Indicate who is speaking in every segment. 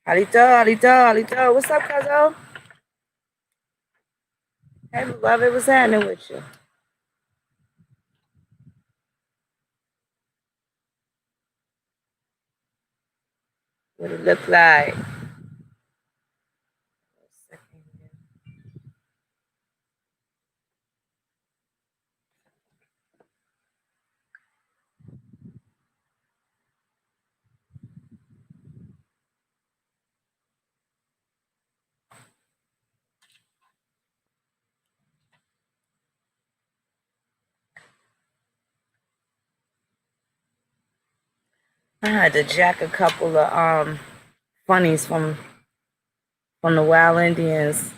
Speaker 1: Alito. What's up, Cuzzo? Hey, beloved, what's happening with you? What it look like? I had to jack a couple of funnies from the Wild Indians.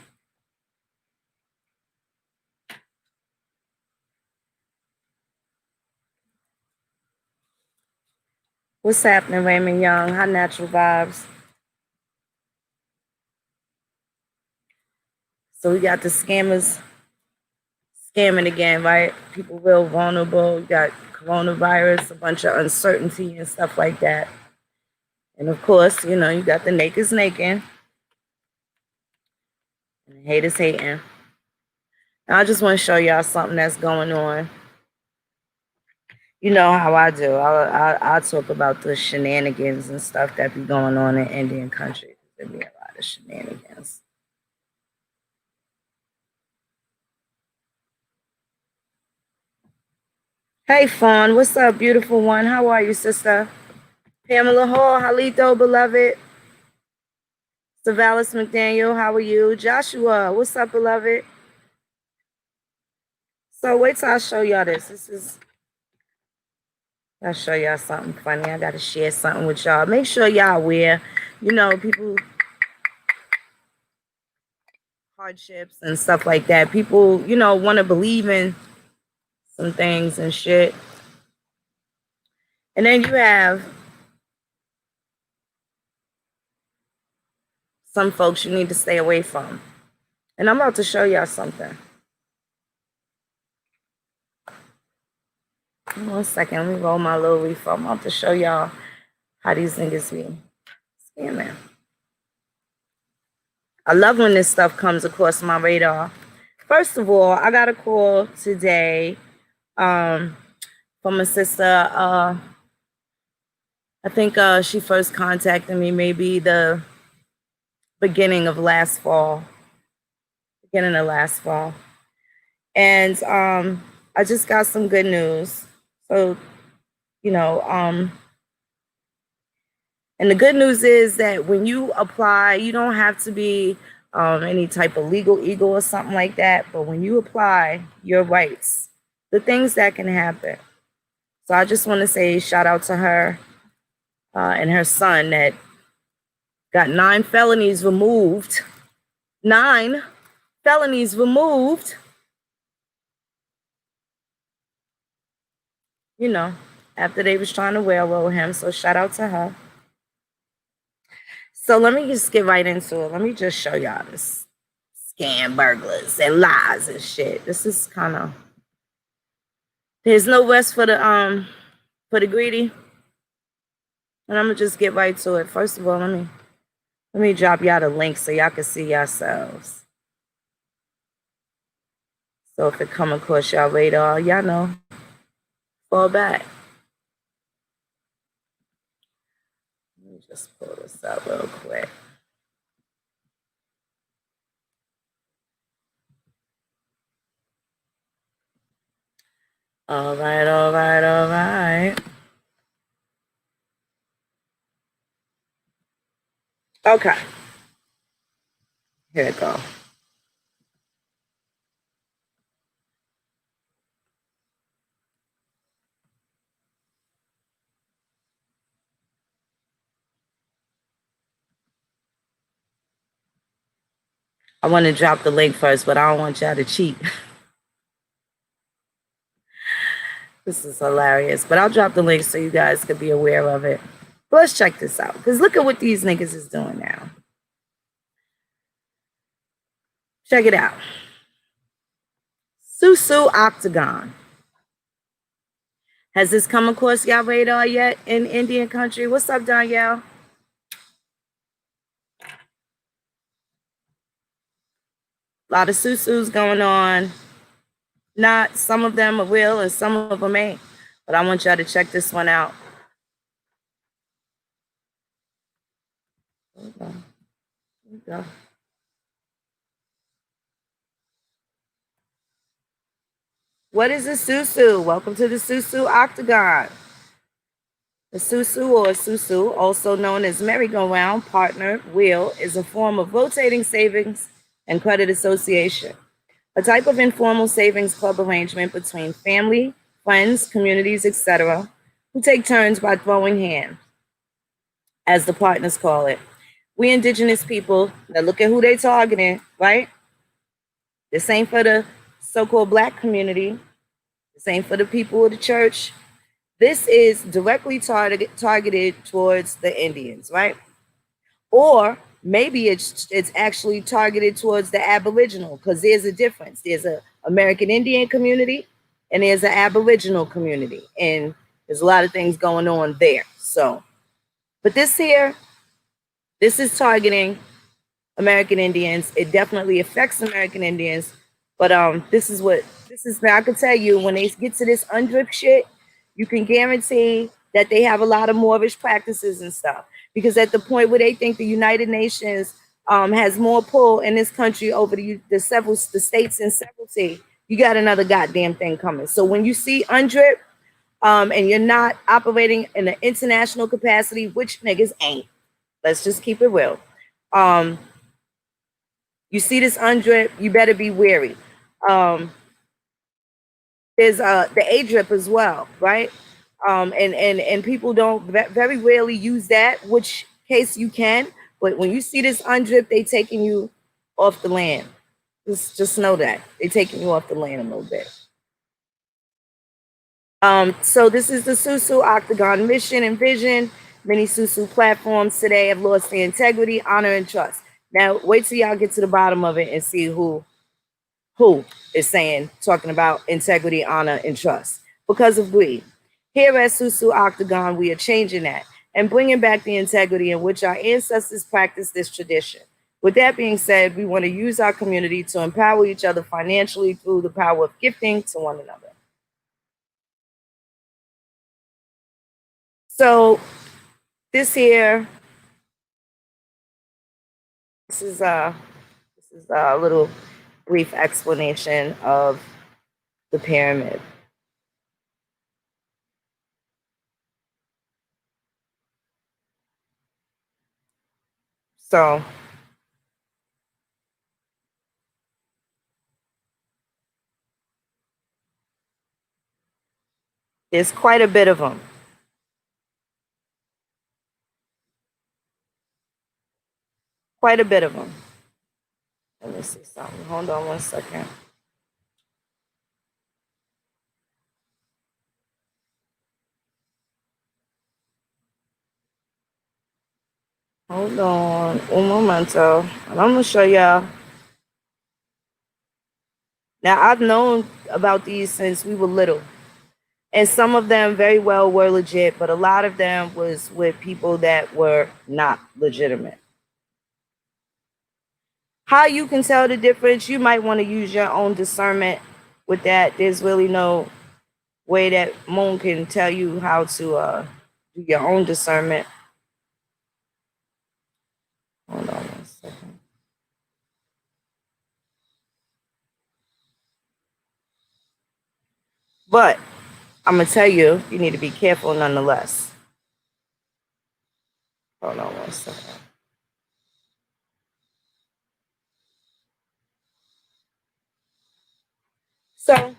Speaker 1: What's happening, Raymond Young? How natural vibes? So we got the scammers scamming again, right? People real vulnerable. We got coronavirus, a bunch of uncertainty and stuff like that. And of course, you know, you got the nakeds naking and the haters hating. Now, I just want to show y'all something that's going on. You know how I do. I'll talk about the shenanigans and stuff that be going on in Indian country. There be a lot of shenanigans. Hey, Fawn. What's up, beautiful one? How are you, sister? Pamela Hall, Halito, beloved. Savalis McDaniel, how are you? Joshua, what's up, beloved? So wait till I show y'all this. I'll show y'all something funny. I got to share something with y'all. Make sure y'all aware. You know, people, hardships and stuff like that. People, you know, want to believe in some things and shit. And then you have some folks you need to stay away from. And I'm about to show y'all something. 1 second, let me roll my little reefer. I'm about to show y'all how these niggas be scamming. I love when this stuff comes across my radar. First of all, I got a call today from a sister. I think she first contacted me maybe the beginning of last fall. And I just got some good news. So, you know, and the good news is that when you apply, you don't have to be any type of legal eagle or something like that. But when you apply your rights, the things that can happen. So I just want to say shout out to her and her son that got 9 felonies removed. 9 felonies removed. You know, after they was trying to railroad him. So shout out to her. So let me just get right into it. Let me just show y'all this Scamburglars and lies and shit. This is kind of, there's no rest for the greedy. And I'm gonna just get right to it. First of all, let me drop y'all the link so y'all can see yourselves. So if it come across y'all radar, y'all know, fall back. Let me just pull this up real quick. All right. Okay. Here it go. I want to drop the link first, but I don't want y'all to cheat. This is hilarious, but I'll drop the link so you guys can be aware of it. But let's check this out, because look at what these niggas is doing now. Check it out. Susu Octagon. Has this come across y'all radar yet in Indian country? What's up, Danielle? A lot of Susus going on. Not some of them are real and some of them ain't. But I want y'all to check this one out. There we go. What is a Susu? Welcome to the Susu Octagon. The Susu or Susu, also known as merry-go-round, partner, wheel, is a form of rotating savings and credit association, a type of informal savings club arrangement between family, friends, communities, etc., who take turns by throwing hand, as the partners call it. We indigenous people, now look at who they targeting, right? This ain't for the so-called black community. This ain't for the people of the church. This is directly targeted towards the Indians, right? Or maybe it's actually targeted towards the Aboriginal, because there's a difference. There's a American Indian community and there's an Aboriginal community, and there's a lot of things going on there. So, but this is targeting American Indians. It definitely affects American Indians, but this is now I can tell you, when they get to this UNDRIP shit, you can guarantee that they have a lot of Moorish practices and stuff. Because at the point where they think the United Nations has more pull in this country over the states and severalty, you got another goddamn thing coming. So when you see UNDRIP and you're not operating in an international capacity, which niggas ain't, let's just keep it real. You see this UNDRIP, you better be wary. There's the ADRIP as well, right? And people don't very rarely use that, which case you can. But when you see this UNDRIP, they taking you off the land. Just know that they taking you off the land a little bit. So this is the Susu Octagon mission and vision. Many Susu platforms today have lost their integrity, honor, and trust. Now wait till y'all get to the bottom of it and see who is talking about integrity, honor, and trust because of greed. Here at Susu Octagon, we are changing that and bringing back the integrity in which our ancestors practiced this tradition. With that being said, we want to use our community to empower each other financially through the power of gifting to one another. So this is a little brief explanation of the pyramid. So there's quite a bit of them. Quite a bit of them. Let me see something. Hold on one second. Hold on un momento. And I'm going to show y'all. Now, I've known about these since we were little. And some of them very well were legit, but a lot of them was with people that were not legitimate. How you can tell the difference, you might want to use your own discernment with that. There's really no way that Moon can tell you how to do your own discernment. Hold on one second. But I'm going to tell you, you need to be careful nonetheless. Hold on one second. So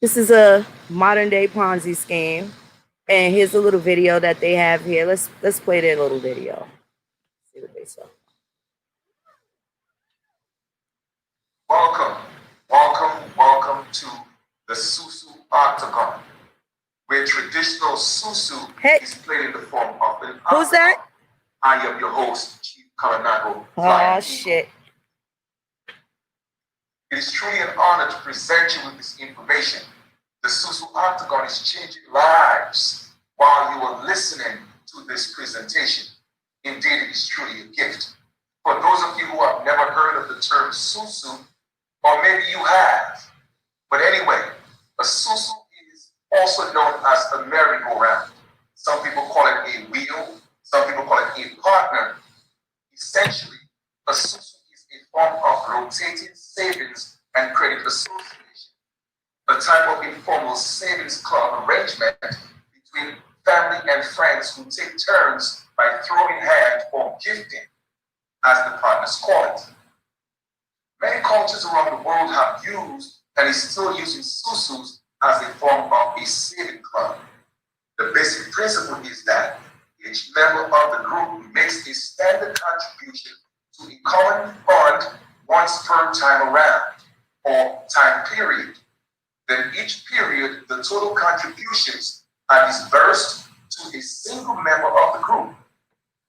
Speaker 1: this is a modern day Ponzi scheme. And here's a little video that they have here. Let's play their little video. See what they say.
Speaker 2: Welcome to the Susu Octagon, where traditional Susu is played in the form of an
Speaker 1: Who's that?
Speaker 2: I am your host, Chief Kalanago.
Speaker 1: Oh, shit.
Speaker 2: It is truly an honor to present you with this information. The Susu Octagon is changing lives while you are listening to this presentation. Indeed, it is truly a gift. For those of you who have never heard of the term Susu, or maybe you have, but anyway, a Susu is also known as a merry-go-round. Some people call it a wheel, some people call it a partner. Essentially, a Susu is a form of rotating savings and credit association, a type of informal savings club arrangement between family and friends who take turns by throwing hand or gifting, as the partners call it. Many cultures around the world have used and is still using Susus as a form of a saving club. The basic principle is that each member of the group makes a standard contribution to a common fund once per time around, or time period. Then each period, the total contributions are disbursed to a single member of the group.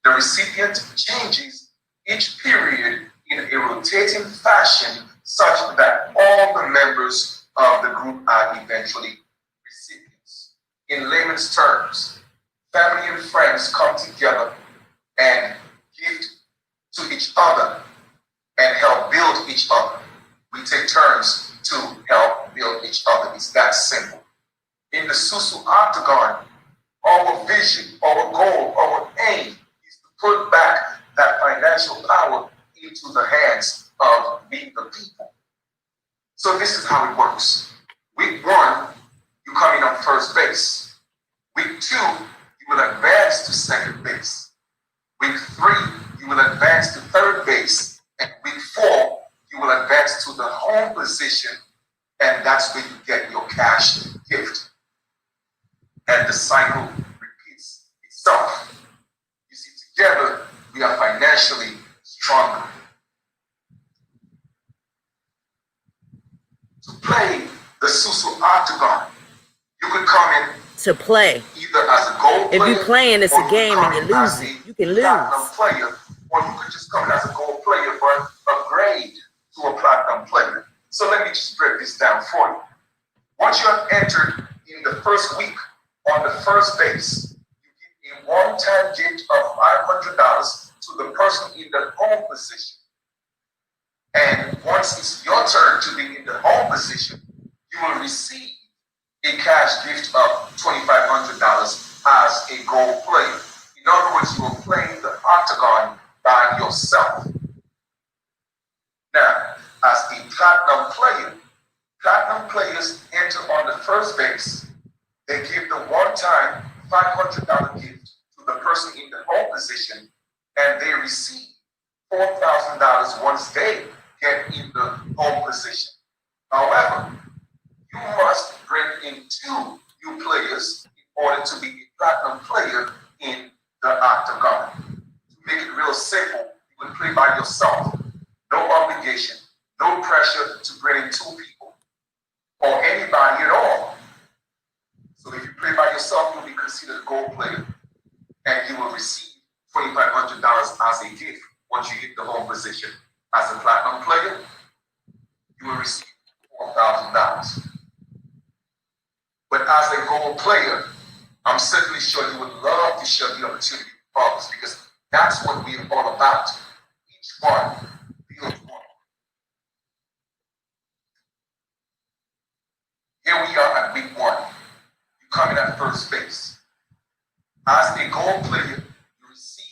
Speaker 2: The recipient changes each period in a rotating fashion such that all the members of the group are eventually recipients. In layman's terms, family and friends come together and give to each other and help build each other. We take turns to help build each other. It's that simple. In the Susu Octagon, our vision, our goal, our aim is to put back that financial power into the hands of the people. So this is how it works. Week 1, you come in on first base. Week 2, you will advance to second base. Week 3, you will advance to third base. And week 4, you will advance to the home position, and that's where you get your cash gift. And the cycle repeats itself. You see, together, we are financially stronger. To play the Susu Octagon, you could come in
Speaker 1: to play.
Speaker 2: Either as a gold player,
Speaker 1: if you're playing, it's a game and you're losing. You can lose.
Speaker 2: Player, or you could just come in as a gold player, but upgrade to a platinum player. So let me just break this down for you. Once you have entered in the first week on the first base, you get a one-time gift of $500 to the person in the home position. And once it's your turn to be in the home position, you will receive a cash gift of $2,500 as a gold player. In other words, you are playing the octagon by yourself. Now, as a platinum players enter on the first base. They give the one-time $500 gift to the person in the home position, and they receive $4,000 once they get in the home position. However, you must bring in 2 new players in order to be a platinum player in the octagon. To make it real simple, you would play by yourself. No obligation, no pressure to bring in 2 people or anybody at all. So if you play by yourself, you'll be considered a gold player, and you will receive $2,500 as a gift once you hit the home position. As a platinum player, you will receive $4,000. But as a gold player, I'm certainly sure you would love to share the opportunity with others, because that's what we're all about. Each one builds one. Here we are at week 1. You come in at first base. As a gold player, you receive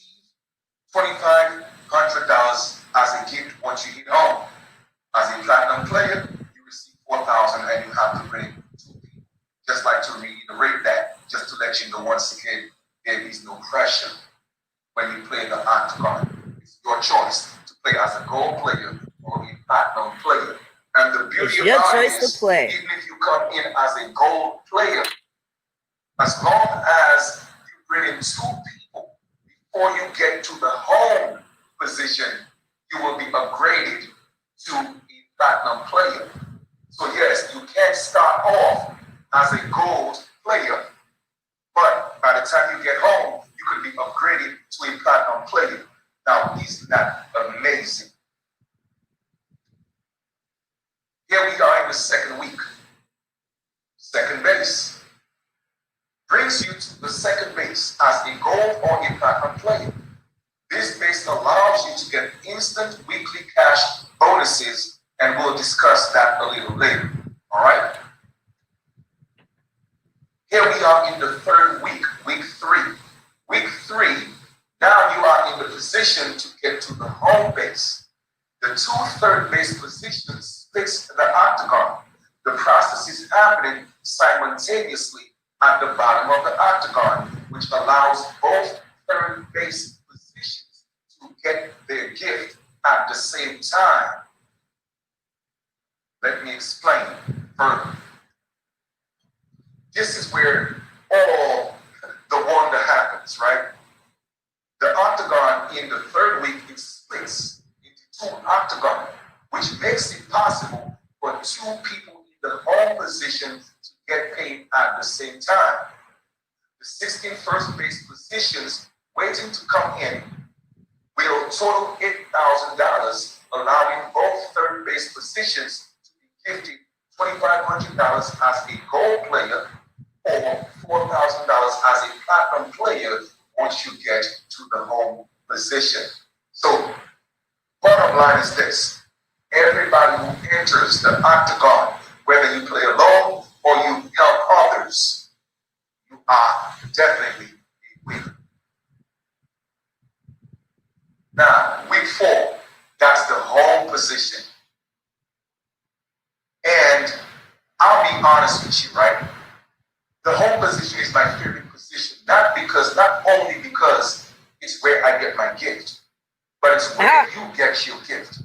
Speaker 2: $2,500 as a gift once you hit home. As a platinum player, you receive $4,000, and you have to bring 2 people. Just like to reiterate that, just to let you know once again, there is no pressure when you play the octagon. It's your choice to play as a gold player or a platinum player. And the beauty of it is, even if you come in as a gold player, as long as you bring in 2 people before you get to the home position, you will be upgraded to a platinum player. So yes, you can start off as a gold player, but by the time you get home, you could be upgraded to a platinum player. Now, isn't that amazing? Here we are in the second week. Second base brings you to the second base as a gold or a platinum player. This base allows allows you to get instant weekly cash bonuses, and we'll discuss that a little later. All right? Here we are in the third week, week 3. Week 3, now you are in the position to get to the home base. The 2 third base positions fix the octagon. The process is happening simultaneously at the bottom of the octagon, which allows both third base positions to get their gift at the same time. Let me explain further. This is where all the wonder happens, right? The octagon in the third week is split into 2 octagons, which makes it possible for 2 people in the home position to get paid at the same time. The 16 first base positions waiting to come in will total $8,000, allowing both third base positions to be gifted $2,500 as a gold player or $4,000 as a platinum player once you get to the home position. So, bottom line is this. Everybody who enters the octagon, whether you play alone or you help others, you are definitely a winner. Now, week 4, that's the home position. And I'll be honest with you, right? The home position is my favorite position, not only because it's where I get my gift, but it's where you get your gift.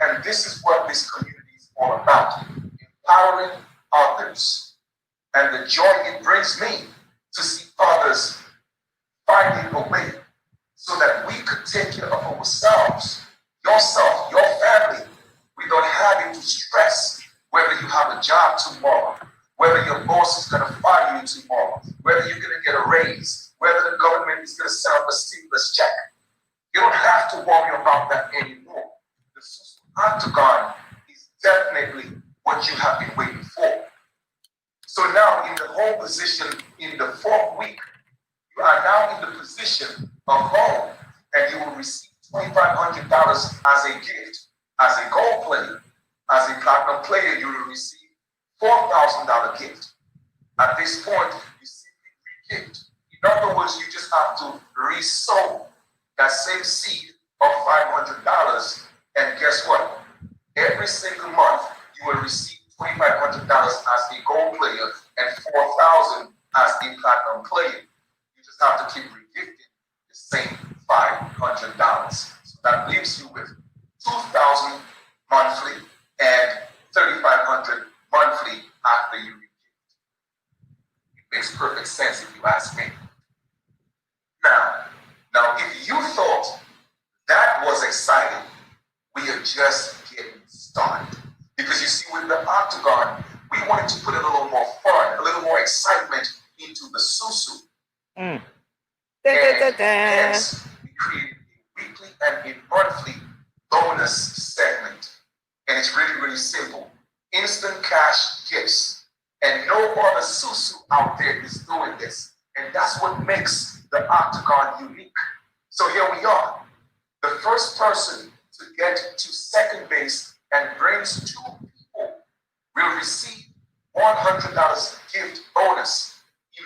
Speaker 2: And this is what this community is all about, empowering others. And the joy it brings me to see others finding a way so that we could take care of ourselves, yourself, your family, without having to stress whether you have a job tomorrow, whether your boss is going to fire you tomorrow, whether you're going to get a raise, whether the government is going to send up a stimulus check. You don't have to worry about that anymore. The Susu Octagon is definitely what you have been waiting for. So now in the home position, in the 4th week, you are now in the position of home, and you will receive $2,500 as a gift. As a gold player, as a platinum player, you will receive $4,000 gift. At this point, you simply re-gift. In other words, you just have to resow that same seed of $500, and guess what? Every single month, you will receive $2,500 as a gold player and $4,000 as a platinum player. You just have to keep re-gifting the same $500. So that leaves you with $2,000 monthly and $3,500 monthly after you re-gift. It makes perfect sense if you ask me. Now, if you thought that was exciting, we are just getting started. Because you see, with the octagon, we wanted to put a little more fun, a little more excitement into the Susu. And hence, we created a weekly and a monthly bonus segment. And it's really, really simple. Instant cash gifts. And no other Susu out there is doing this. And that's what makes the octagon unique. So here we are. The first person to get to second base and brings 2 people will receive $100 gift bonus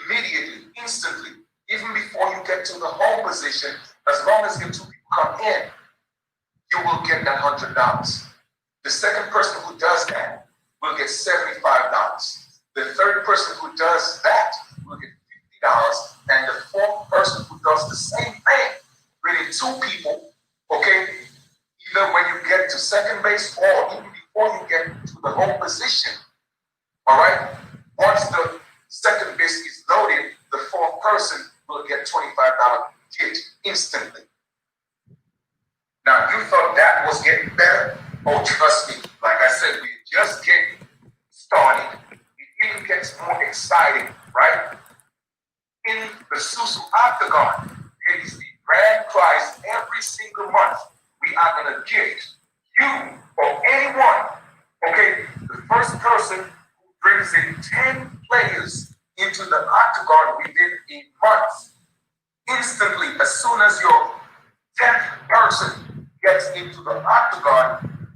Speaker 2: immediately, instantly, even before you get to the home position. As long as your 2 people come in, you will get that $100. The second person who does that will get $75. The third person who does that will get $50. And the 4th person who does the same thing, bringing 2 people, okay, either when you get to second base or even before you get to the home position, all right? Once the second base is loaded, the 4th person will get $25 gift instantly. Now, you thought that was getting better? Oh, trust me. Like I said, we're just getting started. It even gets more exciting, right? In the Susu Octagon, there is the grand prize every single month. We are going to gift you or anyone, okay, the first person who brings in 10 players into the octagon within a month, instantly, as soon as your 10th person gets into the octagon,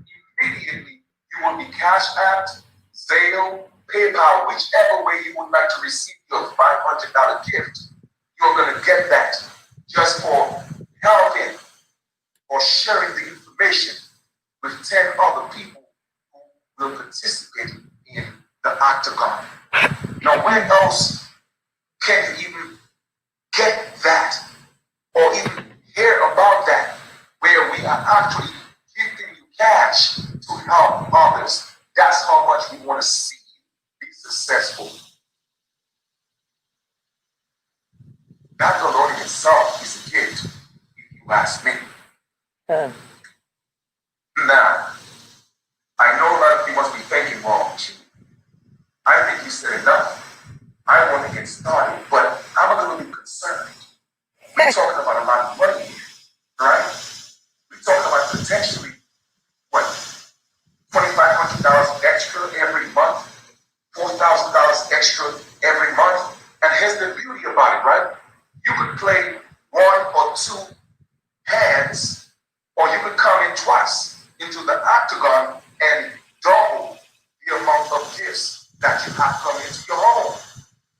Speaker 2: immediately you will be Cash App, Zelle, PayPal, whichever way you would like to receive your $500 gift. You're going to get that just for helping or sharing the information with 10 other people who will participate in the octagon. Now, where else can you even get that or even hear about that, where we are actually giving you cash to help others? That's how much we want to see you be successful. That alone in itself is a gift, if you ask me. Now, I know a lot of you must be thinking, well, I think you said enough. I want to get started, but I'm a little bit concerned. We're talking about a lot of money here, right? We're talking about potentially, what, $2,500 extra every month, $4,000 extra every month. And here's the beauty about it, right? You could play one or two hands, or you could come in twice into the octagon and double the amount of gifts that you have coming into your home.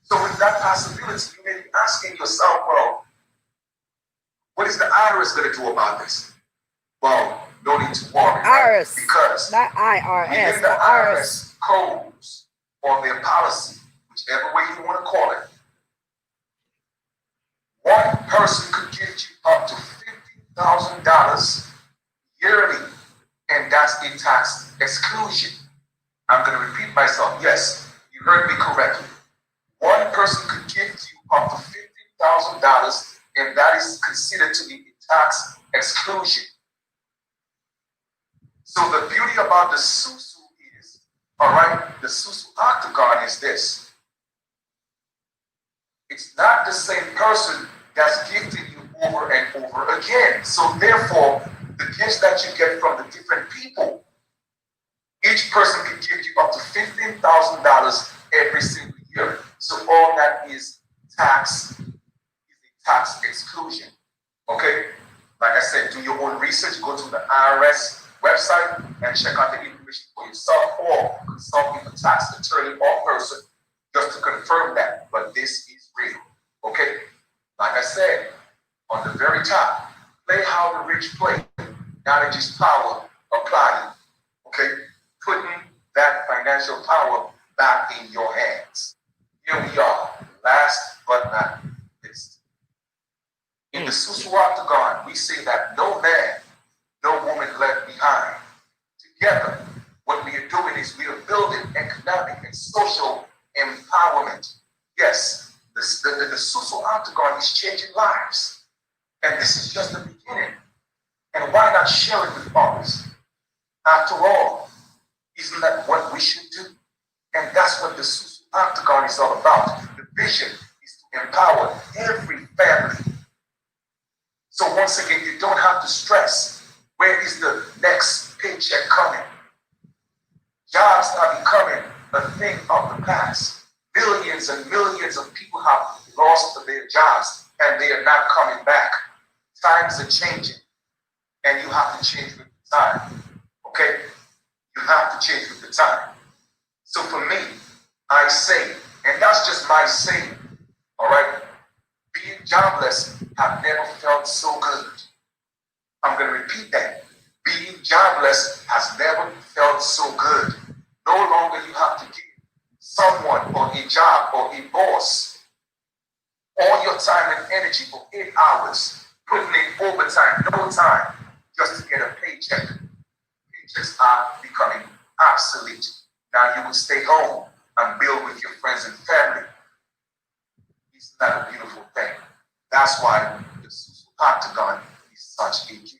Speaker 2: So with that possibility, you may be asking yourself, well, what is the IRS going to do about this? Well, no need to worry.
Speaker 1: IRS,
Speaker 2: because
Speaker 1: not IRS,
Speaker 2: within the IRS codes or their policy, whichever way you want to call it, one person could give you up to $50,000 yearly, and that's in tax exclusion. I'm going to repeat myself. Yes, you heard me correctly. One person could give you up to $50,000, and that is considered to be in tax exclusion. So the beauty about the Susu is, all right, the Susu Octagon is this. It's not the same person that's gifting you over and over again. So therefore, the gifts that you get from the different people, each person can give you up to $15,000 every single year. So all that is tax, is a tax exclusion. Okay? Like I said, do your own research, go to the IRS website and check out the information for yourself, or consult with a tax attorney or person just to confirm that. But this is real. Okay? Like I said, on the very top, play how the rich play. Knowledge is power, apply it. Okay? Putting that financial power back in your hands. Here we are, last but not least. In the Susu Octagon, we say that no man, no woman left behind. Together, what we are doing is we are building economic and social empowerment. Yes, the Susu Octagon is changing lives. And this is just the beginning. And why not share it with others? After all, isn't that what we should do? And that's what the Susu Octagon is all about. The vision is to empower every family. So once again, you don't have to stress. Where is the next paycheck coming? Jobs are becoming a thing of the past. Billions and millions of people have lost their jobs and they are not coming back. Times are changing and you have to change with the time. Okay? You have to change with the time. So for me, I say, and that's just my saying, all right? Being jobless have never felt so good. I'm going to repeat that. Being jobless has never felt so good. No longer you have to give someone or a job or a boss all your time and energy for 8 hours, putting in overtime, no time, just to get a paycheck. Paychecks are becoming obsolete. Now you will stay home and build with your friends and family. Isn't that a beautiful thing? That's why the Susu Octagon is such a gift.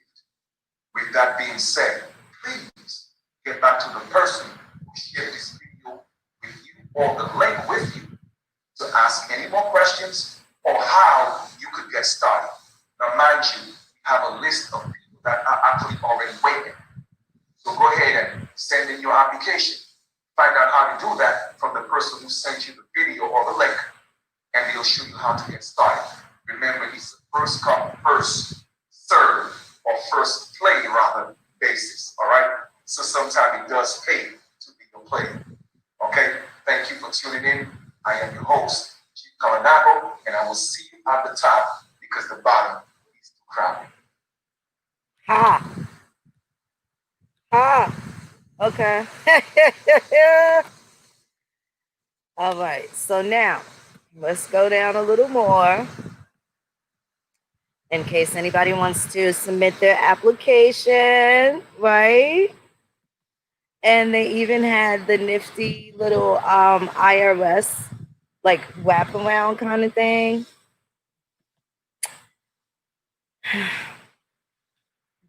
Speaker 2: With that being said, please get back to the person who shared this video with you or the link with you to ask any more questions or how you could get started. Now, mind you, we have a list of people that are actually already waiting. So go ahead and send in your application. Find out how to do that from the person who sent you the video or the link, and they'll show you how to get started. Remember, it's the first come, first serve or first play rather basis. All right. So sometimes it does pay to be a player. Okay. Thank you for tuning in. I am your host, Chief Kalanago, and I will see you at the top because the bottom is too crowded.
Speaker 1: Ha. Ha. Okay. All right. So now let's go down a little more in case anybody wants to submit their application, right? And they even had the nifty little IRS like wraparound kind of thing.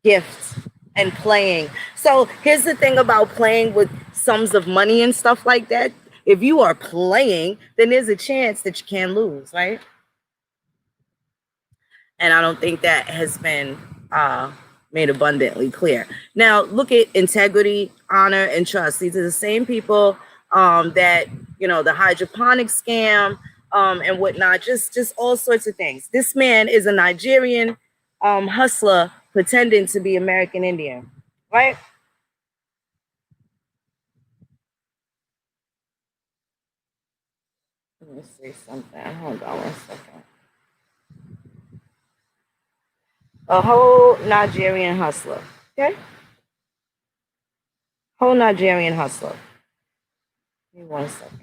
Speaker 1: Gifts and playing. So here's the thing about playing with sums of money and stuff like that. If you are playing, then there's a chance that you can lose, right? And I don't think that has been made abundantly clear. Now, look at integrity, honor, and trust. These are the same people that, you know, the hydroponic scam and whatnot, just all sorts of things. This man is a Nigerian hustler pretending to be American Indian, right? Let me see something. Hold on 1 second. A whole Nigerian hustler, okay? Whole Nigerian hustler. Give me 1 second.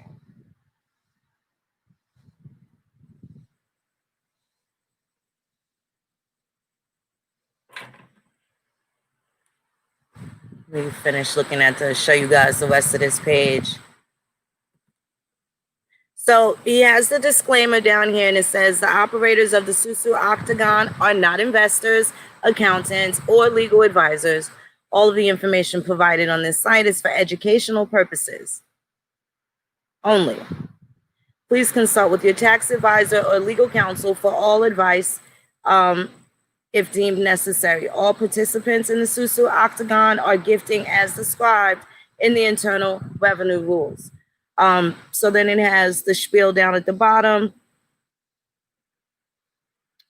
Speaker 1: Let me finish looking at to show you guys the rest of this page. So he has the disclaimer down here, and it says the operators of the Susu Octagon are not investors, accountants, or legal advisors. All of the information provided on this site is for educational purposes only. Please consult with your tax advisor or legal counsel for all advice if deemed necessary. All participants in the Susu Octagon are gifting as described in the Internal Revenue Rules. So then it has the spiel down at the bottom,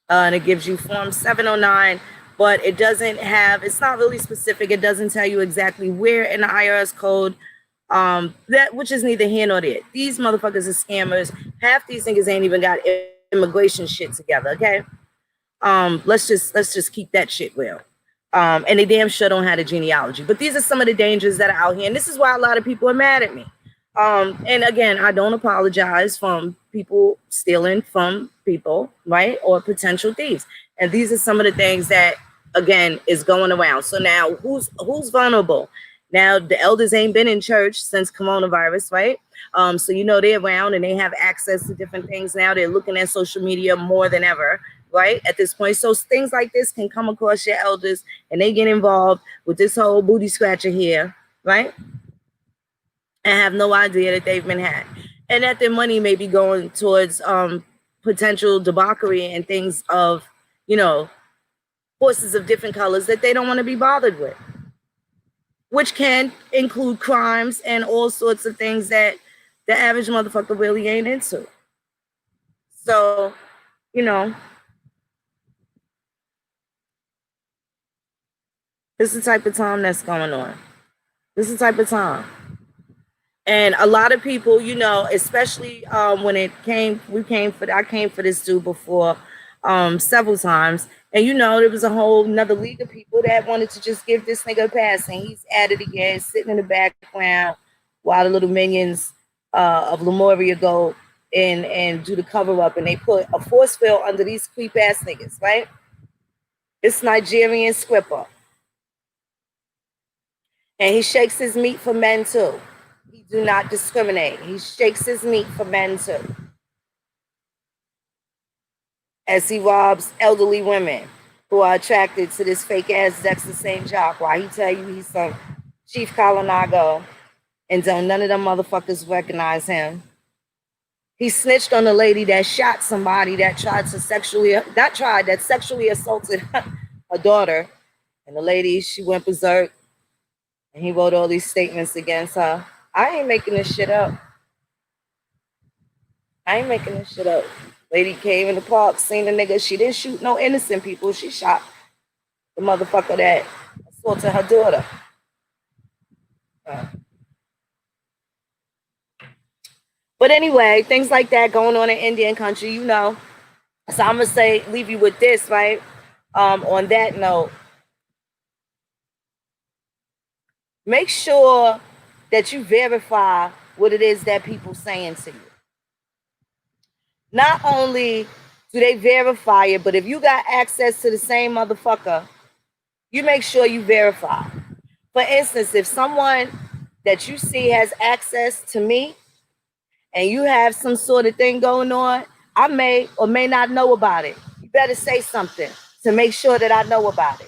Speaker 1: and it gives you Form 709, but it doesn't have, it's not really specific. It doesn't tell you exactly where in the IRS code, that which is neither here nor there. These motherfuckers are scammers. Half these niggas ain't even got immigration shit together, okay? Let's just keep that shit real. And they damn sure don't have a genealogy. But these are some of the dangers that are out here, and this is why a lot of people are mad at me. And again, I don't apologize from people stealing from people, right? Or potential thieves. And these are some of the things that, again, is going around. So now who's vulnerable? Now the elders ain't been in church since coronavirus, right? So you know they're around and they have access to different things now. They're looking at social media more than ever, right? At this point. So things like this can come across your elders and they get involved with this whole booty scratcher here, right? And have no idea that they've been hacked, and that their money may be going towards potential debauchery and things of, you know, horses of different colors that they don't want to be bothered with, which can include crimes and all sorts of things that the average motherfucker really ain't into. So, you know, this is the type of time that's going on. This is the type of time. And a lot of people, you know, especially when I came for this dude before several times. And, you know, there was a whole another league of people that wanted to just give this nigga a pass. And he's at it again, sitting in the background while the little minions of Lemuria go in and do the cover up. And they put a force field under these creep ass niggas, right? It's Nigerian Scripper. And he shakes his meat for men too. He do not discriminate. He shakes his meat for men too. As he robs elderly women who are attracted to this fake ass Dexter St. Jock while he tell you he's some Chief Kalanago and don't none of them motherfuckers recognize him. He snitched on the lady that shot somebody that sexually assaulted a daughter. And the lady, she went berserk. And he wrote all these statements against her. I ain't making this shit up. Lady came in the park, seen the nigga. She didn't shoot no innocent people. She shot The motherfucker that assaulted her daughter. But anyway, things like that going on in Indian country, you know. So I'm gonna leave you with this, right? On that note, make sure that you verify what it is that people saying to you. Not only do they verify it, but if you got access to the same motherfucker, you make sure you verify. For instance, if someone that you see has access to me and you have some sort of thing going on, I may or may not know about it. You better say something to make sure that I know about it.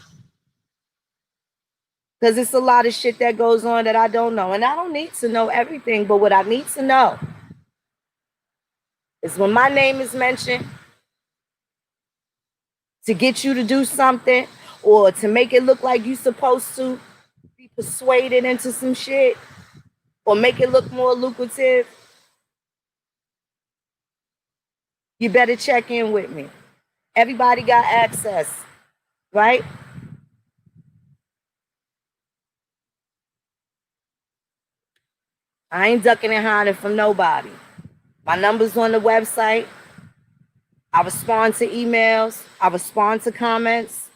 Speaker 1: Because it's a lot of shit that goes on that I don't know. And I don't need to know everything, but what I need to know is when my name is mentioned to get you to do something or to make it look like you're supposed to be persuaded into some shit or make it look more lucrative, you better check in with me. Everybody got access, right? I ain't ducking and hiding from nobody. My number's on the website. I respond to emails. I respond to comments.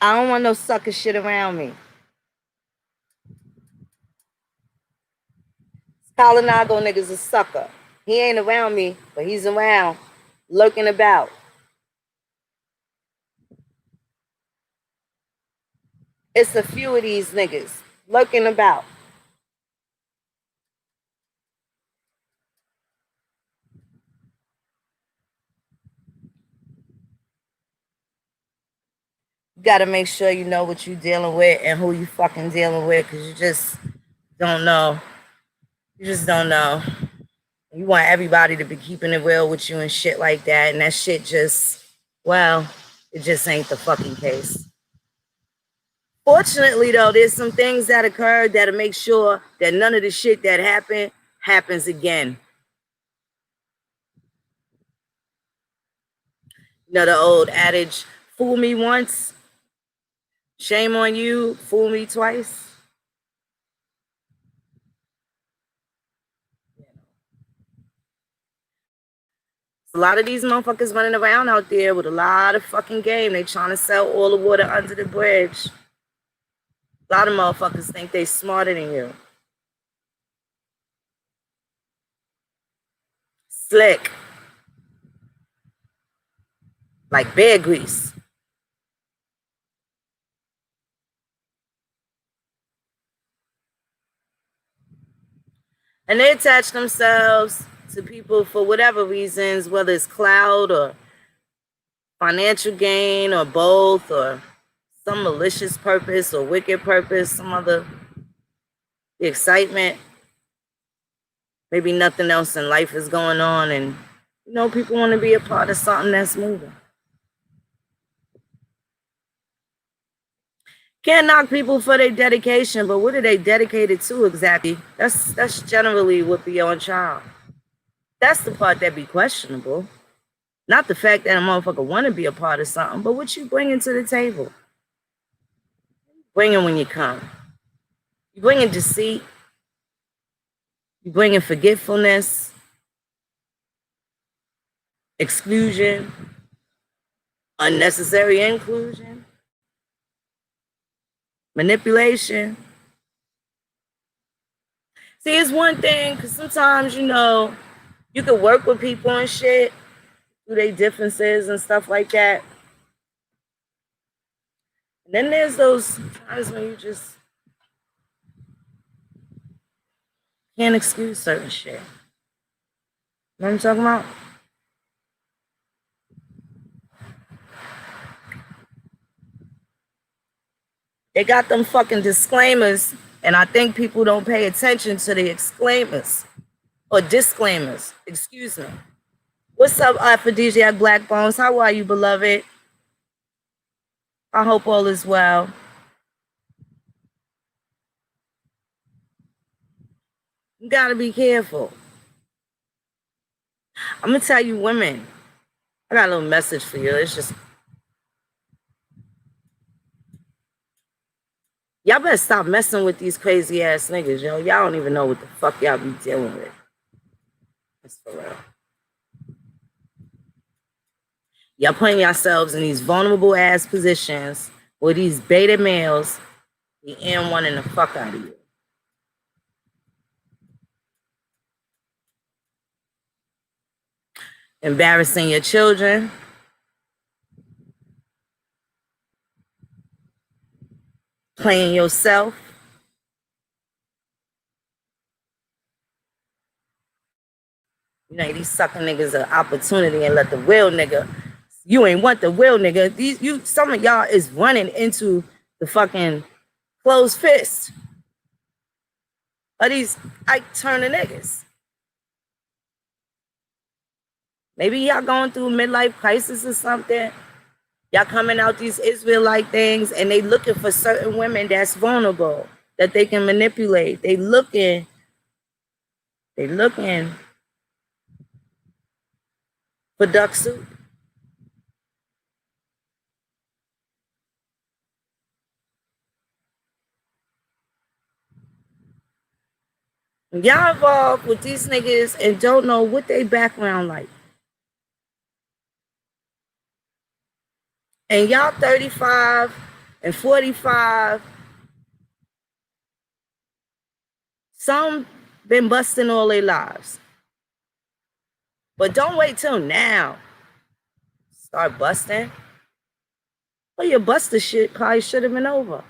Speaker 1: I don't want no sucker shit around me. Colinago nigga's a sucker. He ain't around me, but he's around, lurking about. It's a few of these niggas lurking about. You gotta make sure you know what you're dealing with and who you fucking dealing with, because you just don't know. You just don't know. You want everybody to be keeping it real with you and shit like that, and that shit just, well, it just ain't the fucking case. Fortunately, though, there's some things that occurred that'll make sure that none of the shit that happened happens again. You know the old adage, fool me once, shame on you, fool me twice. A lot of these motherfuckers running around out there with a lot of fucking game. They trying to sell all the water under the bridge. A lot of motherfuckers think they smarter than you. Slick. Like bear grease. And they attach themselves to people for whatever reasons, whether it's clout or financial gain or both, or some malicious purpose or wicked purpose, some other excitement. Maybe nothing else in life is going on, and you know, people want to be a part of something that's moving. Can't knock people for their dedication, but what are they dedicated to exactly? That's generally what be on trial. That's the part that be questionable. Not the fact that a motherfucker want to be a part of something, but what you bringing to the table. Bringing when you come. You bringing deceit. You bringing forgetfulness, exclusion, unnecessary inclusion, manipulation. See, it's one thing, because sometimes, you know, you could work with people and shit through their differences and stuff like that. And then there's those times when you just can't excuse certain shit. You know what I'm talking about? They got them fucking disclaimers, and I think people don't pay attention to the exclaimers or disclaimers. Excuse me. What's up, Aphrodisiac Black Bones? How are you, beloved? I hope all is well. You gotta be careful. I'm gonna tell you, women, I got a little message for you. It's just, y'all better stop messing with these crazy ass niggas, yo. Y'all don't even know what the fuck y'all be dealing with. That's for real. Y'all putting yourselves in these vulnerable ass positions where these beta males be in one the fuck out of you. Embarrassing your children. Playing yourself. You know, these sucking niggas an opportunity and let the real nigga. You ain't want the real nigga. Some of y'all is running into the fucking closed fist of these Ike Turner niggas. Maybe y'all going through midlife crisis or something. Y'all coming out these Israelite things and they looking for certain women that's vulnerable, that they can manipulate. They looking for duck soup. Y'all involved with these niggas and don't know what they background like. And y'all 35 and 45. Some been busting all their lives. But don't wait till now. Start busting. Well, your buster shit probably should have been over.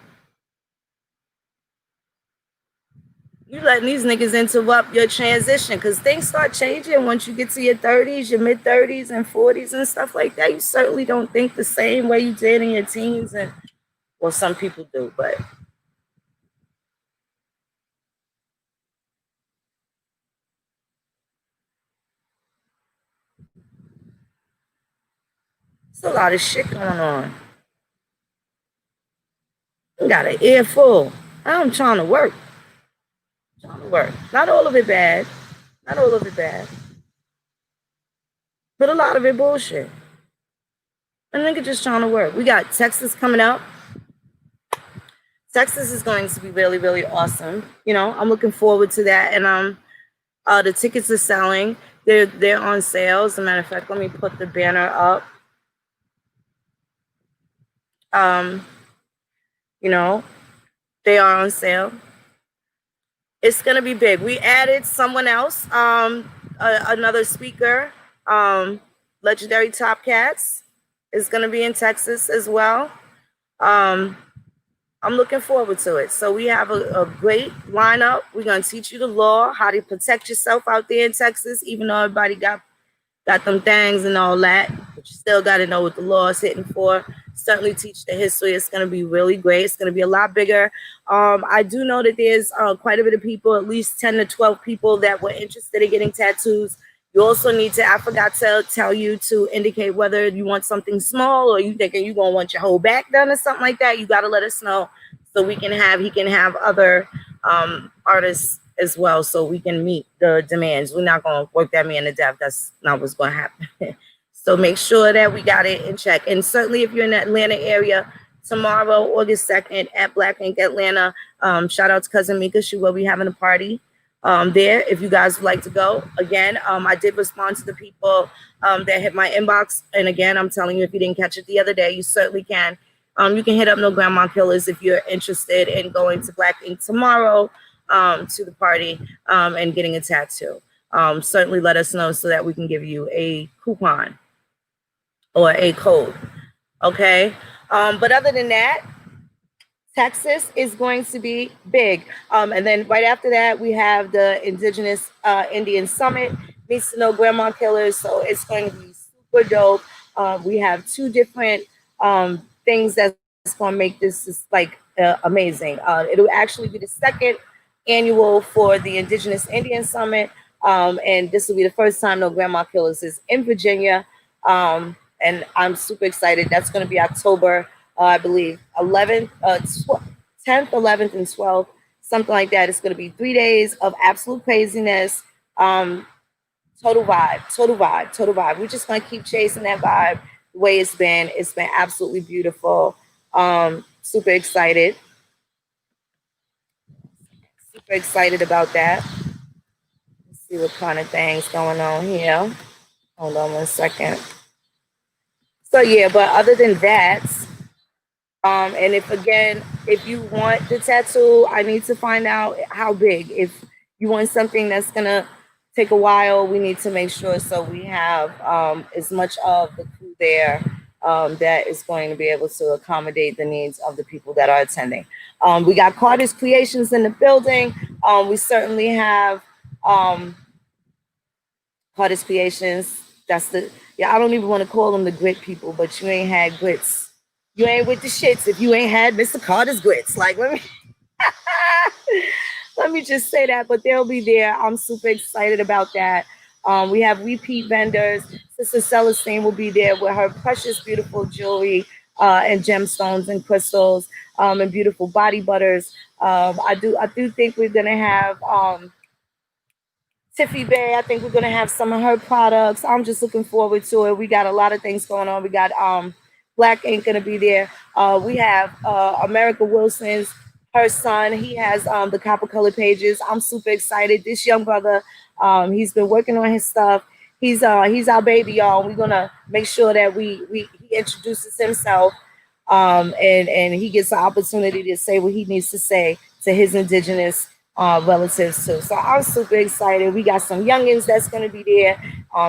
Speaker 1: You letting these niggas interrupt your transition because things start changing once you get to your 30s, your mid 30s and 40s and stuff like that. You certainly don't think the same way you did in your teens, and well, some people do, but there's a lot of shit going on. You got an ear full. I'm trying to work. Not all of it bad. Not all of it bad. But a lot of it bullshit. And nigga just trying to work. We got Texas coming up. Texas is going to be really, really awesome. You know, I'm looking forward to that. And the tickets are selling. They're on sale. As a matter of fact, let me put the banner up. You know, they are on sale. It's gonna be big. We added someone else, another speaker, Legendary Top Cats is gonna be in Texas as well. I'm looking forward to it. So we have a great lineup. We're gonna teach you the law, how to protect yourself out there in Texas, even though everybody got them things and all that, but you still got to know what the law is hitting for. Certainly teach the history. It's going to be really great. It's going to be a lot bigger. I do know that there's quite a bit of people, at least 10 to 12 people that were interested in getting tattoos. You also need to, I forgot to tell you to indicate whether you want something small or you thinking you're going to want your whole back done or something like that. You got to let us know so he can have other artists as well, so we can meet the demands. We're not going to work that man to death. That's not what's going to happen. So make sure that we got it in check. And certainly if you're in the Atlanta area, tomorrow, August 2nd at Black Ink Atlanta, shout out to Cousin Mika. She will be having a party there if you guys would like to go. Again, I did respond to the people that hit my inbox. And again, I'm telling you, if you didn't catch it the other day, you certainly can. You can hit up nograndmakillers if you're interested in going to Black Ink tomorrow to the party and getting a tattoo. Certainly let us know so that we can give you a coupon or a code. Okay. But other than that, Texas is going to be big. And then right after that, we have the Indigenous Indian Summit, meets the Nograndmakillers. So it's going to be super dope. We have two different things that's going to make this like amazing. It'll actually be the second annual for the Indigenous Indian Summit. And this will be the first time Nograndmakillers is in Virginia. And I'm super excited. That's going to be October, I believe, 10th, 11th, and 12th. something like that. It's going to be 3 days of absolute craziness. Total vibe, total vibe, total vibe. We're just going to keep chasing that vibe the way it's been. It's been absolutely beautiful. Super excited. Super excited about that. Let's see what kind of things going on here. Hold on 1 second. So yeah, but other than that, and if you want the tattoo, I need to find out how big. If you want something that's gonna take a while, we need to make sure so we have as much of the crew there that is going to be able to accommodate the needs of the people that are attending. We got Carter's Creations in the building. We certainly have Carter's Creations. That's I don't even want to call them the grit people, but you ain't had grits. You ain't with the shits if you ain't had Mr. Carter's grits. Like, let me just say that, but they'll be there. I'm super excited about that. We have repeat vendors. Sister Celestine will be there with her precious, beautiful jewelry and gemstones and crystals and beautiful body butters. I do think we're gonna have Tiffy Bay. I think we're gonna have some of her products. I'm just looking forward to it. We got a lot of things going on. We got Black Ink gonna be there. We have America Wilson's, her son. He has the copper color pages. I'm super excited. This young brother, he's been working on his stuff. He's our baby, y'all. We're gonna make sure that he introduces himself, and he gets the opportunity to say what he needs to say to his indigenous relatives too. So I'm super excited. We got some youngins that's going to be there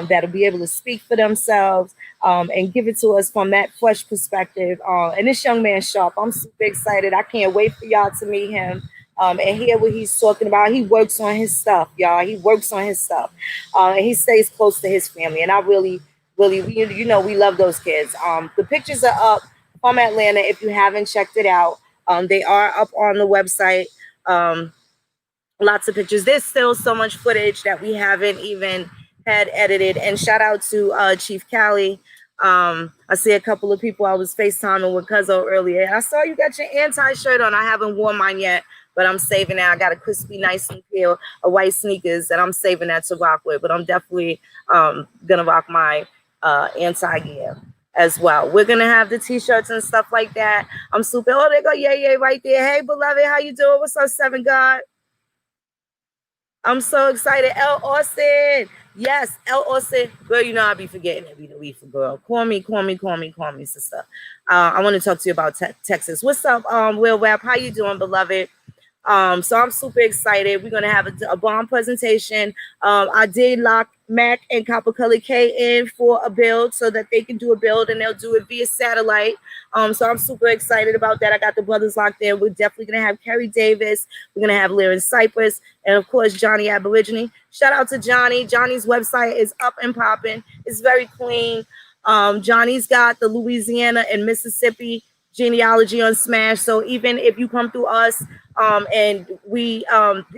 Speaker 1: that'll be able to speak for themselves and give it to us from that fresh perspective. And this young man sharp. I'm super excited. I can't wait for y'all to meet him and hear what he's talking about. He works on his stuff, y'all. He works on his stuff, and he stays close to his family. And I really, we love those kids. The pictures are up from Atlanta. If you haven't checked it out, they are up on the website. Lots of pictures. There's still so much footage that we haven't even had edited. And shout out to Chief Callie. I see a couple of people. I was FaceTiming with Cuzzo earlier. I saw you got your anti-shirt on. I haven't worn mine yet, but I'm saving that. I got a crispy, nice and pale of white sneakers, and I'm saving that to rock with. But I'm definitely gonna rock my anti-gear as well. We're gonna have the t-shirts and stuff like that. I'm super. Oh, they go, yeah, right there. Hey, beloved, how you doing? What's up, Seven God? I'm so excited. L. Austin. Yes, L. Austin. Girl, you know I be forgetting every week for girl. Call me, sister. I want to talk to you about Texas. What's up, Will Webb? How you doing, beloved? So I'm super excited. We're gonna have a bomb presentation. I did lock Mac and Copper Color K in for a build so that they can do a build, and they'll do it via satellite. So I'm super excited about that. I got the brothers locked in. We're definitely gonna have Kerry Davis. We're gonna have Lyrin Cypress, and of course Johnny Aborigine. Shout out to Johnny. Johnny's website is up and popping. It's very clean. Johnny's got the Louisiana and Mississippi genealogy on Smash. So even if you come through us and we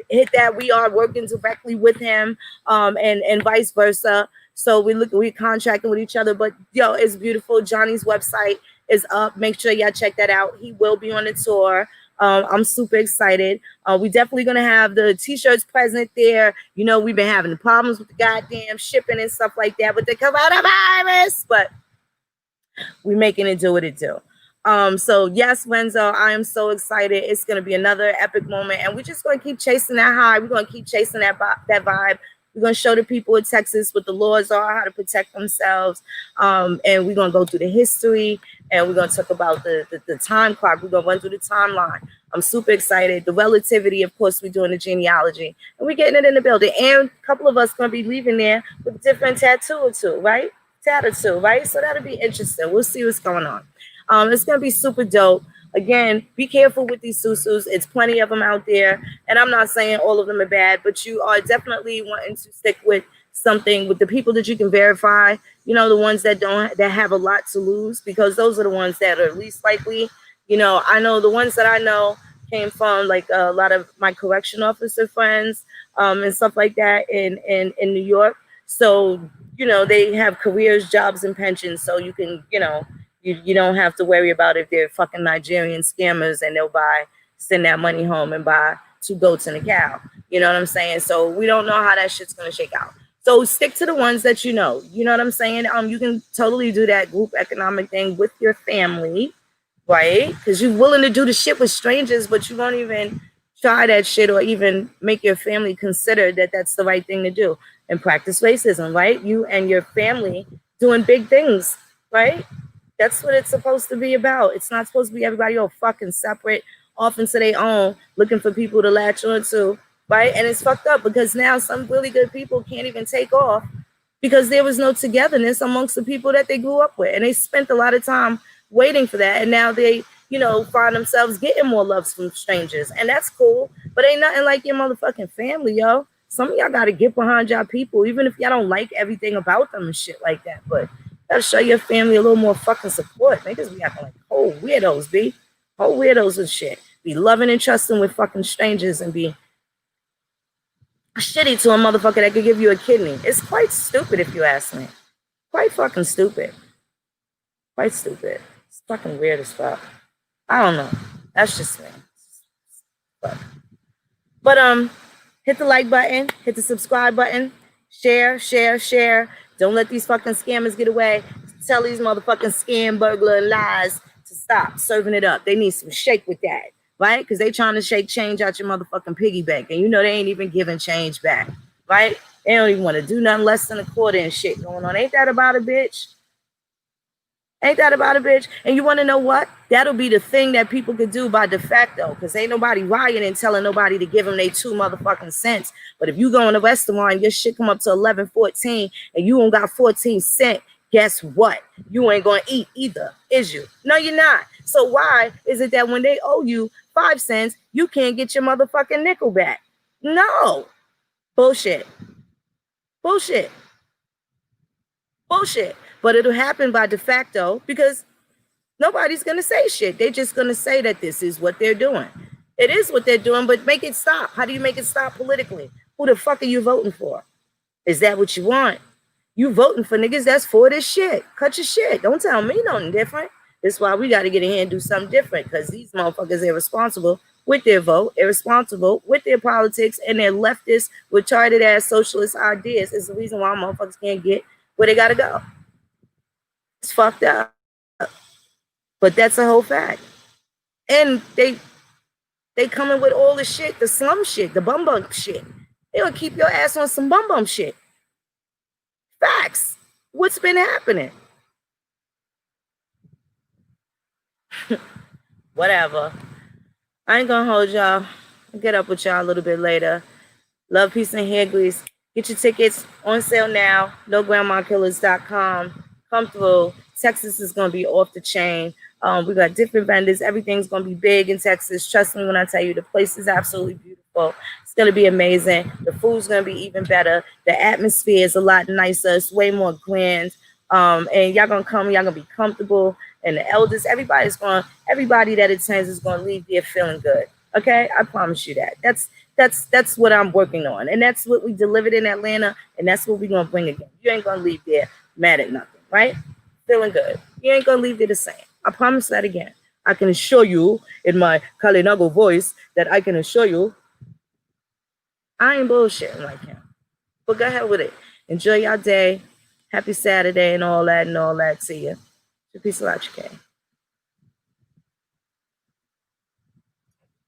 Speaker 1: hit that, we are working directly with him and vice versa. So we're contracting with each other. But yo, it's beautiful. Johnny's website is up. Make sure y'all check that out. He will be on the tour. I'm super excited. We definitely gonna have the t-shirts present there. You know, we've been having problems with the goddamn shipping and stuff like that with the coronavirus, but we're making it do what it do. So yes, Wenzo, I am so excited. It's going to be another epic moment, and we're just going to keep chasing that high. We're going to keep chasing that vibe. We're going to show the people in Texas what the laws are, how to protect themselves, and we're going to go through the history, and we're going to talk about the time clock. We're going to run through the timeline. I'm super excited. The relativity, of course, we're doing the genealogy, and we're getting it in the building. And a couple of us going to be leaving there with a different tattoo or two, right? So that'll be interesting. We'll see what's going on. It's going to be super dope. Again, be careful with these susus. It's plenty of them out there. And I'm not saying all of them are bad, but you are definitely wanting to stick with something with the people that you can verify, you know, the ones that have a lot to lose, because those are the ones that are least likely. You know, I know the ones that I know came from like a lot of my correction officer friends and stuff like that in New York. So, you know, they have careers, jobs, and pensions. So you can, you know, you don't have to worry about if they're fucking Nigerian scammers and they'll send that money home and buy 2 goats and a cow. You know what I'm saying? So we don't know how that shit's gonna shake out. So stick to the ones that you know. You know what I'm saying? You can totally do that group economic thing with your family, right? Because you're willing to do the shit with strangers, but you won't even try that shit or even make your family consider that that's the right thing to do and practice racism, right? You and your family doing big things, right? That's what it's supposed to be about. It's not supposed to be everybody all fucking separate, off into their own, looking for people to latch onto, right? And it's fucked up because now some really good people can't even take off because there was no togetherness amongst the people that they grew up with. And they spent a lot of time waiting for that. And now they, find themselves getting more loves from strangers. And that's cool. But ain't nothing like your motherfucking family, yo. Some of y'all got to get behind y'all people, even if y'all don't like everything about them and shit like that. But you got to show your family a little more fucking support. Niggas be acting like whole weirdos, B. Whole weirdos and shit. Be loving and trusting with fucking strangers and be shitty to a motherfucker that could give you a kidney. It's quite stupid if you ask me. Quite fucking stupid. Quite stupid. It's fucking weird as fuck. I don't know. That's just me. But hit the like button, hit the subscribe button, share. Don't let these fucking scammers get away. Tell these motherfucking Scamburgular lies to stop serving it up. They need some shake with that. Right? Because they trying to shake change out your motherfucking piggy bank. And they ain't even giving change back. Right? They don't even want to do nothing less than a quarter and shit going on. Ain't that about a bitch? Ain't that about a bitch? And you want to know what? That'll be the thing that people could do by de facto. Because ain't nobody rioting telling nobody to give them they 2 motherfucking cents. But if you go in a restaurant and your shit come up to 11.14 and you only got 14 cents, guess what? You ain't going to eat either, is you? No, you're not. So why is it that when they owe you 5 cents, you can't get your motherfucking nickel back? No. Bullshit. Bullshit. Bullshit. But it'll happen by de facto because nobody's going to say shit. They're just going to say that this is what they're doing. It is what they're doing, but make it stop. How do you make it stop politically? Who the fuck are you voting for? Is that what you want? You voting for niggas that's for this shit. Cut your shit. Don't tell me nothing different. That's why we got to get in here and do something different because these motherfuckers are irresponsible with their vote, irresponsible with their politics, and their leftist, retarded ass socialist ideas is the reason why motherfuckers can't get where they got to go. It's fucked up. But that's a whole fact. And they coming with all the shit, the slum shit, the bum shit. They'll keep your ass on some bum shit. Facts. What's been happening? Whatever. I ain't gonna hold y'all. I'll get up with y'all a little bit later. Love, peace, and hair grease. Get your tickets on sale now. nograndmakillers.com. Come through. Texas is gonna be off the chain. We got different vendors. Everything's gonna be big in Texas. Trust me when I tell you, the place is absolutely beautiful. It's gonna be amazing. The food's gonna be even better. The atmosphere is a lot nicer. It's way more grand. And y'all gonna come. Y'all gonna be comfortable. And the elders, everybody that attends is gonna leave there feeling good. Okay, I promise you that. That's what I'm working on, and that's what we delivered in Atlanta, and that's what we're gonna bring again. You ain't gonna leave there mad at nothing, right? Feeling good. You ain't gonna leave there the same. I promise that again. I can assure you in my Kalinago voice that I can assure you I ain't bullshitting like him. But go ahead with it. Enjoy your day. Happy Saturday and all that to you. Peace out, you can.